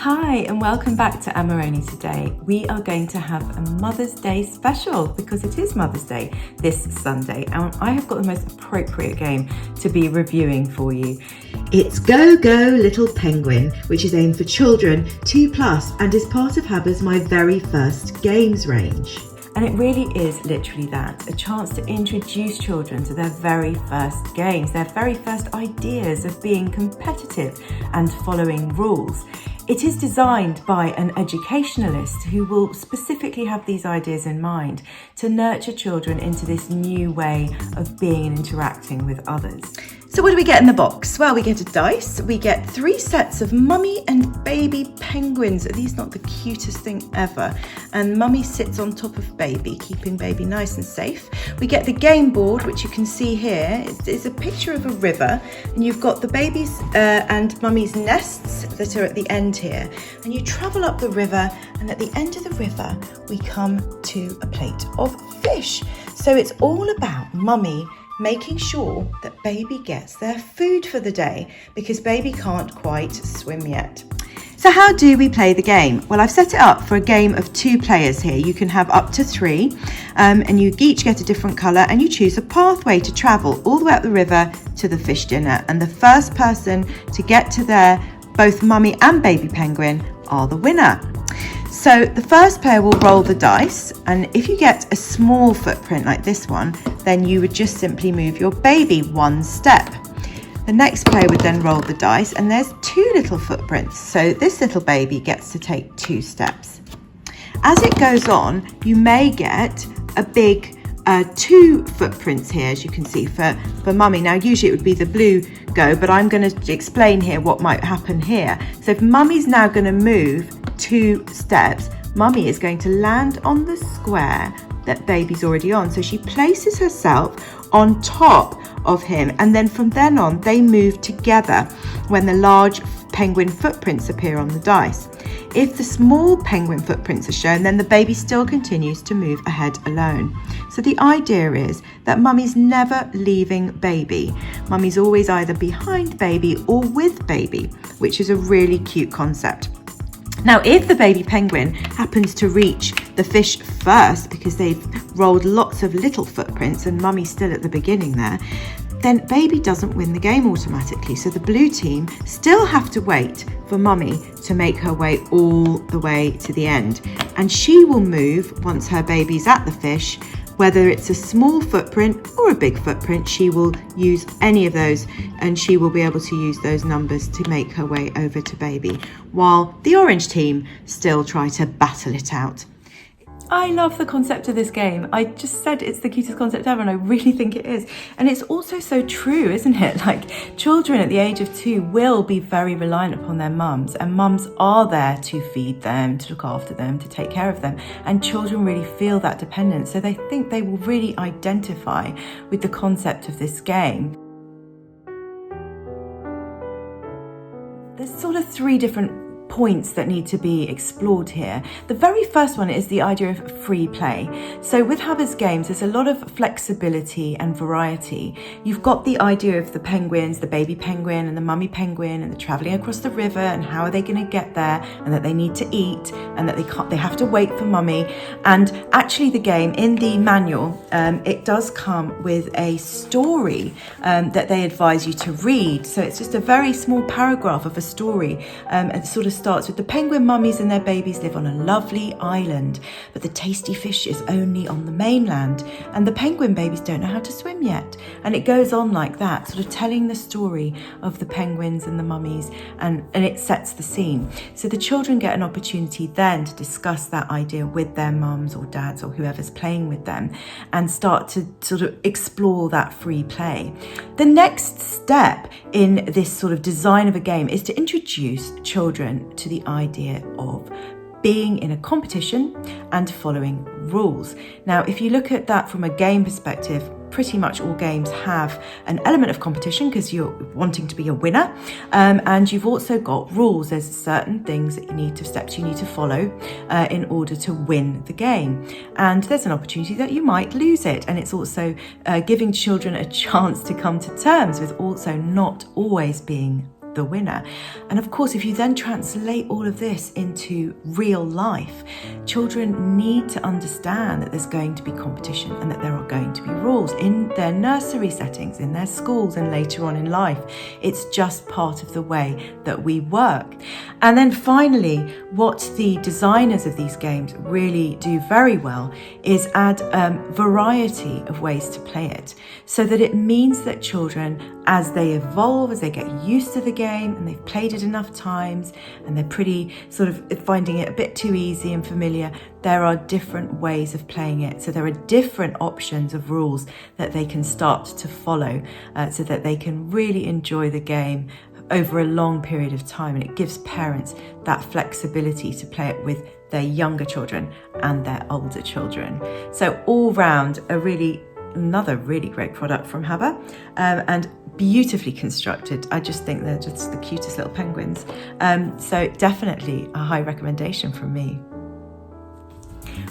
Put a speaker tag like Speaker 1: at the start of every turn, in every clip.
Speaker 1: Hi and welcome back to Amaroni today. We are going to have a Mother's Day special because it is Mother's Day this Sunday and I have got the most appropriate game to be reviewing for you.
Speaker 2: It's Go Go Little Penguin, which is aimed for children 2+ and is part of HABA's My Very First Games range.
Speaker 1: And it really is literally that, a chance to introduce children to their very first games, their very first ideas of being competitive and following rules. It is designed by an educationalist who will specifically have these ideas in mind to nurture children into this new way of being and interacting with others.
Speaker 2: So what do we get in the box? Well, we get a dice, we get 3 sets of mummy and baby penguins. Are these not the cutest thing ever? And mummy sits on top of baby, keeping baby nice and safe. We get the game board, which you can see here. It's a picture of a river, and you've got the babies and mummy's nests that are at the end here. And you travel up the river, and at the end of the river, we come to a plate of fish. So it's all about mummy making sure that baby gets their food for the day because baby can't quite swim yet. So how do we play the game? Well, I've set it up for a game of 2 players here. You can have up to 3 and you each get a different colour and you choose a pathway to travel all the way up the river to the fish dinner. And the first person to get to there, both mummy and baby penguin, are the winner. So the first player will roll the dice, and if you get a small footprint like this one, then you would just simply move your baby 1 step. The next player would then roll the dice, and there's 2 little footprints, so this little baby gets to take 2 steps. As it goes on, you may get a big 2 footprints here, as you can see, for mummy. Now usually it would be the blue go, but I'm going to explain here what might happen here. So if mummy's now going to move 2 steps, mummy is going to land on the square that baby's already on. So she places herself on top of him, and then from then on they move together when the large penguin footprints appear on the dice. If the small penguin footprints are shown, then the baby still continues to move ahead alone. So the idea is that mummy's never leaving baby. Mummy's always either behind baby or with baby, which is a really cute concept. Now, if the baby penguin happens to reach the fish first because they've rolled lots of little footprints and mummy's still at the beginning there, then baby doesn't win the game automatically. So the blue team still have to wait for mummy to make her way all the way to the end. And she will move once her baby's at the fish. Whether it's a small footprint or a big footprint, she will use any of those, and she will be able to use those numbers to make her way over to baby, while the orange team still try to battle it out.
Speaker 1: I love the concept of this game. I just said it's the cutest concept ever, and I really think it is. And it's also so true, isn't it? Like, children at the age of 2 will be very reliant upon their mums, and mums are there to feed them, to look after them, to take care of them. And children really feel that dependence. So they think they will really identify with the concept of this game. There's sort of 3 different points that need to be explored here. The very first one is the idea of free play. So with HABA's games, there's a lot of flexibility and variety. You've got the idea of the penguins, the baby penguin and the mummy penguin, and the traveling across the river, and how are they going to get there, and that they need to eat, and that they have to wait for mummy. And actually the game, in the manual, it does come with a story that they advise you to read. So it's just a very small paragraph of a story, and it sort of starts with: the penguin mummies and their babies live on a lovely island, but the tasty fish is only on the mainland, and the penguin babies don't know how to swim yet. And it goes on like that, sort of telling the story of the penguins and the mummies, and it sets the scene. So the children get an opportunity then to discuss that idea with their mums or dads or whoever's playing with them, and start to sort of explore that free play. The next step in this sort of design of a game is to introduce children to the idea of being in a competition and following rules. Now, if you look at that from a game perspective, pretty much all games have an element of competition because you're wanting to be a winner, and you've also got rules. There's certain things that steps you need to follow in order to win the game, and there's an opportunity that you might lose it. And it's also giving children a chance to come to terms with also not always being the winner. And of course, if you then translate all of this into real life, children need to understand that there's going to be competition and that there are going to be rules in their nursery settings, in their schools, and later on in life. It's just part of the way that we work. And then finally, what the designers of these games really do very well is add variety of ways to play it, so that it means that children, as they evolve, as they get used to the game and they've played it enough times and they're pretty sort of finding it a bit too easy and familiar, there are different ways of playing it. So there are different options of rules that they can start to follow, so that they can really enjoy the game over a long period of time. And it gives parents that flexibility to play it with their younger children and their older children. So all round, another really great product from HABA, and beautifully constructed. I just think they're just the cutest little penguins. So definitely a high recommendation from me.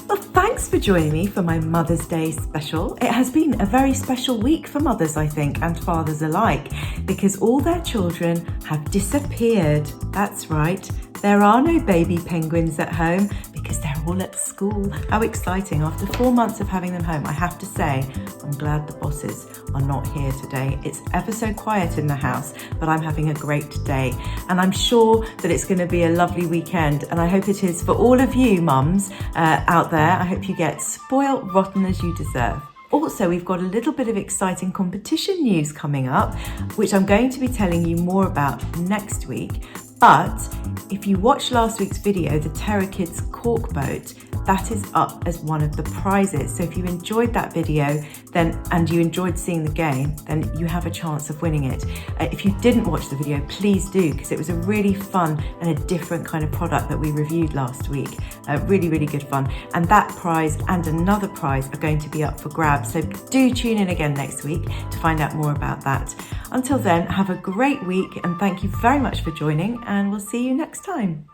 Speaker 1: Well, thanks for joining me for my Mother's Day special. It has been a very special week for mothers, I think, and fathers alike, because all their children have disappeared. That's right. There are no baby penguins at home because they're all at school. How exciting. After 4 months of having them home, I have to say, I'm glad the bosses are not here today. It's ever so quiet in the house, but I'm having a great day. And I'm sure that it's going to be a lovely weekend. And I hope it is for all of you mums out there. I hope you get spoilt rotten as you deserve. Also, we've got a little bit of exciting competition news coming up, which I'm going to be telling you more about next week. But if you watched last week's video, the Terror Kids cork boat, that is up as one of the prizes. So if you enjoyed that video and you enjoyed seeing the game, then you have a chance of winning it. If you didn't watch the video, please do, because it was a really fun and a different kind of product that we reviewed last week. Really, really good fun. And that prize and another prize are going to be up for grabs. So do tune in again next week to find out more about that. Until then, have a great week and thank you very much for joining, and we'll see you next time.